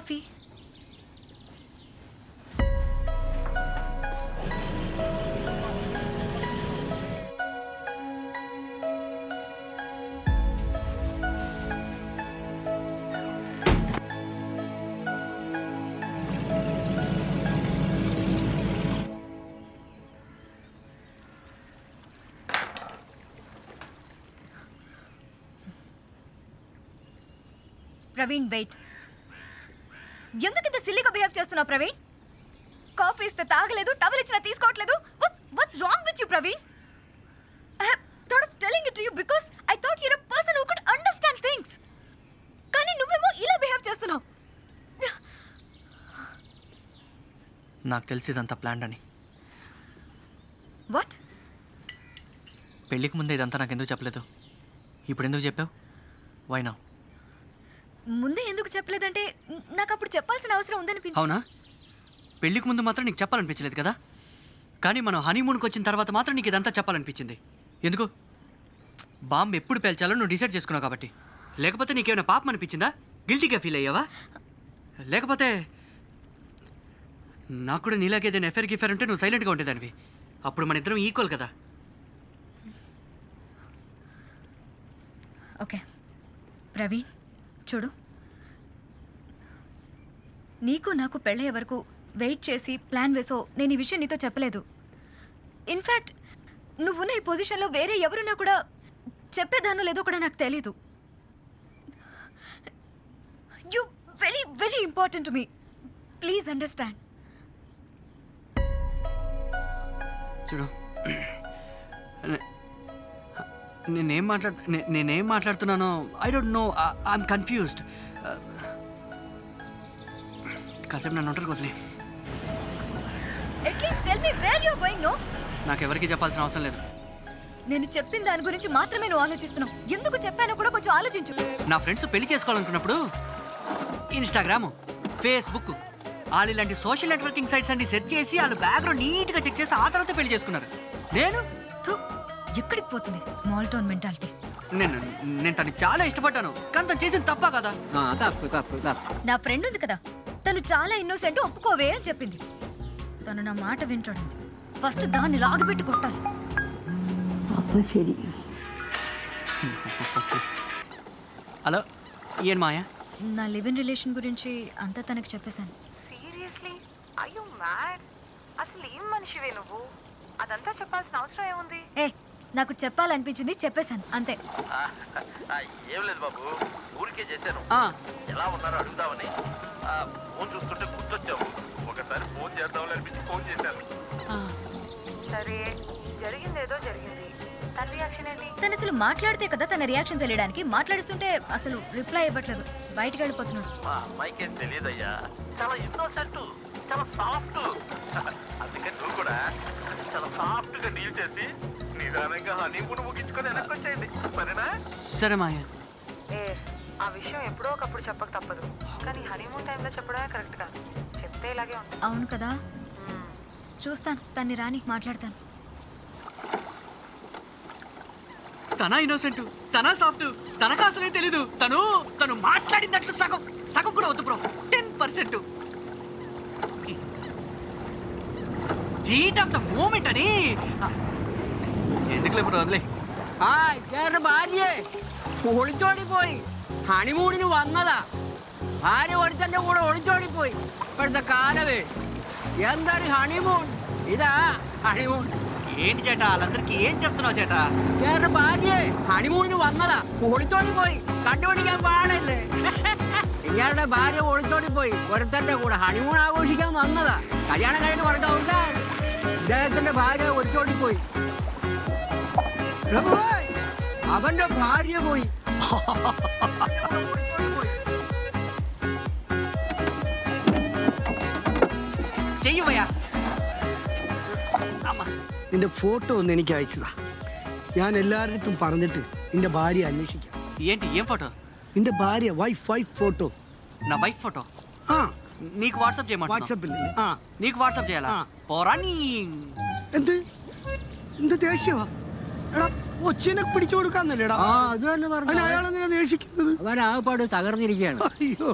Coffee. Praveen wait. ఎందుకు ఇంత సిల్లీగా బిహేవ్ చేస్తున్నావు ప్రవీణ్? కాఫీ ఇస్తే తాగలేదు, టవల్ ఇచ్చినా తీసుకోవట్లేదు. What's wrong with you Praveen? I have thought of telling it to you because I thought you are a person who could understand things. కానీ నువ్వేమో ఇలా బిహేవ్ చేస్తున్నావు. నాకు తెలిసి ఇదంతా ప్లాన్ అని. వాట్? పెళ్ళికి ముందే ఇదంతా నాకు ఎందుకు చెప్పలేదు? ఇప్పుడు ఎందుకు చెప్పావు? Why now? ముందే ఎందుకు చెప్పలేదంటే నాకు అప్పుడు చెప్పాల్సిన అవసరం ఉందనిపించింది. అవునా? పెళ్ళికి ముందు మాత్రం నీకు చెప్పాలనిపించలేదు కదా, కానీ మనం హనీమూన్కి వచ్చిన తర్వాత మాత్రం నీకు ఇదంతా చెప్పాలనిపించింది. ఎందుకు? బాంబు ఎప్పుడు పేల్చాలో నువ్వు డిసైడ్ చేసుకున్నావు కాబట్టి. లేకపోతే నీకేమైనా పాపం అనిపించిందా? గిల్టీగా ఫీల్ అయ్యావా? లేకపోతే నాకు కూడా నీలాగే ఏదైనా ఎఫ్ఐఆర్ ఉంటే నువ్వు సైలెంట్గా ఉండేదానివి. అప్పుడు మన ఇద్దరం ఈక్వల్ కదా. ఓకే ప్రవీణ్, చూడు, నీకు నాకు పెళ్ళయ్యే వరకు వెయిట్ చేసి ప్లాన్ వేసో నేను ఈ విషయం నీతో చెప్పలేదు. ఇన్ఫ్యాక్ట్ నువ్వున్న ఈ పొజిషన్లో వేరే ఎవరున్నా కూడా చెప్పేదానో లేదో కూడా నాకు తెలీదు. You very very important to me. Please understand. చూడు, నేనేం మాట్లాడుతున్నానో I don't know. I'm confused. కాసేపు నన్ను ఒంటరికి వదిలే. At least tell me where you are going. No, నాకెవరికి చెప్పాల్సిన అవసరం లేదు. నేను చెప్పిన దాని గురించి మాత్రమే నువ్వు ఆలోచిస్తున్నావు. ఎందుకు చెప్పానో కూడా కొంచెం ఆలోచించు. నా ఫ్రెండ్స్ పెళ్లి చేసుకోవాలనుకున్నప్పుడు ఇన్స్టాగ్రామ్, ఫేస్బుక్, వాళ్ళు ఇలాంటి సోషల్ నెట్వర్కింగ్ సైట్స్ అన్ని సెర్చ్ చేసి వాళ్ళు బ్యాక్గ్రౌండ్ నీట్గా చెక్ చేసి ఆ తర్వాత పెళ్లి చేసుకున్నారు. నేను ఎక్కడికి పోతుంది స్మాల్ టౌన్ మెంటాలిటీ. నేను తను చాలా ఇష్టపడ్డాను, కానీ తను చేసిన తప్ప కదా. నా ఫ్రెండ్ ఉంది కదా, తను చాలా ఇన్నోసెంట్, ఒప్పుకోవే అని చెప్పింది. తను నా మాట వింటాడు. ఫస్ట్ దాన్ని లాగబెట్టి కొట్టాలి. హలో, ఏం మాయా? నా లివ్ ఇన్ రిలేషన్ గురించి అంతా తనకు చెప్పేశాను. సీరియస్లీ? Are you mad? అసలు ఏం మనిషివే నువ్వు? అదంతా చెప్పాల్సిన అవసరం ఏముంది? నాకు చెప్పాలనిపించింది, చెప్పేశాను అంతే. ఏం లేదు బాబు, ఊరికే చేశాను. ఎలా ఉన్నారో అడుగుదామని. ఫోన్ చూస్తుంటే గుర్తొచ్చావు. ఒకసారి ఫోన్ చేద్దామని అనిపించి ఫోన్ చేశాను. సరే, జరిగిందేదో జరిగింది. తన రియాక్షన్ ఏంటి? తను అసలు మాట్లాడితే కదా తన రియాక్షన్ తెలియడానికి. మాట్లాడుతుంటే అసలు రిప్లై ఇవ్వట్లేదు, బయటికి వెళ్ళిపోతున్నాడు. మా అమ్మాయికి ఏం తెలియదయ్యా, చాలా ఇన్నోసెంట్, చాలా సాఫ్ట్. అందుకని నువ్వు కూడా చాలా సాఫ్ట్ గా డీల్ చేసి నిదానంగా హనీమూన్ ముగించుకొని వెనక్కొచ్చేయండి, సరేనా? సరే మాయా. ఆ విషయం ఎప్పుడో ఒకప్పుడు చెప్పక తప్పదు, కానీ హనీమూన్ టైంలో చెప్పడమే కరెక్ట్ గా. చెప్తే ఇలాగే ఉంటుంది. అవును కదా, చూస్తాను. తన్ని రాని మాట్లాడతాను. తన ఇన్నోసెంట్, తన సాఫ్ట్, తనకు అసలే తెలీదు. తను మాట్లాడినట్లు సగం కూడా వద్దు bro, 10%. Heat of the moment అని. ఎందుకులే బ్రో, వదిలే. ചേട്ടന്റെ ഭാര്യയെ ഒളിച്ചോടിപ്പോയി. ഹണിമൂണിന് വന്നതാ. ഭാര്യ ഒരുത്തന്റെ കൂടെ ഒളിച്ചോടിപ്പോയി. ഇപ്പോഴത്തെ കാലവേ എന്തൊരു ഹണിമൂൺ. ഇതാ ഹണിമൂൺ. ఏంటి చేటా, వాళ్ళందరికీ ఏం చెప్తున్నావు చేటా? ചേട്ടന്റെ ഭാര്യയെ ഹണിമൂണിന് വന്നതാ, ഒളിച്ചോടിപ്പോയി. കണ്ടുപിടിക്കാൻ പാടില്ലേ? ഇയാളുടെ ഭാര്യ ഒളിച്ചോടിപ്പോയി. ഒരുത്തന്റെ കൂടെ ഹണിമൂൺ ആഘോഷിക്കാൻ വന്നതാ. കല്യാണം കഴിഞ്ഞ് വർക്കാവില്ല. ഇദ്ദേഹത്തിന്റെ ഭാര്യ ഒളിച്ചോടിപ്പോയി. അവന്റെ ഭാര്യ പോയി. ചെയ്യുവയാ. നിന്റെ ഫോട്ടോ ഒന്ന് എനിക്ക് അയച്ചതാ. ഞാൻ എല്ലാവരുടെ പറഞ്ഞിട്ട് നിന്റെ ഭാര്യ അന്വേഷിക്കാം. ఏంటి, ఏం ఫోటో? നിന്റെ ഭാര്യ వైఫ్ ఫోటో. నా వైఫ్ ఫోటో? నీకు వాట్సాప్ చేయమంటా? వాట్సాప్ నీకు వాట్సాప్ చేయాలా? పోరా నీ. എന്ത് ദേഷ്യവാ? എടാ ഒച്ചിനെ പിടിച്ചു കൊടുക്കാന്നല്ലേടാ? അത് തന്നെ പറഞ്ഞു. അയാളെന്തിനാ ദേഷിക്കുന്നത്? അവൻ ആകപ്പാട് തകർന്നിരിക്കുകയാണ്. അയ്യോ.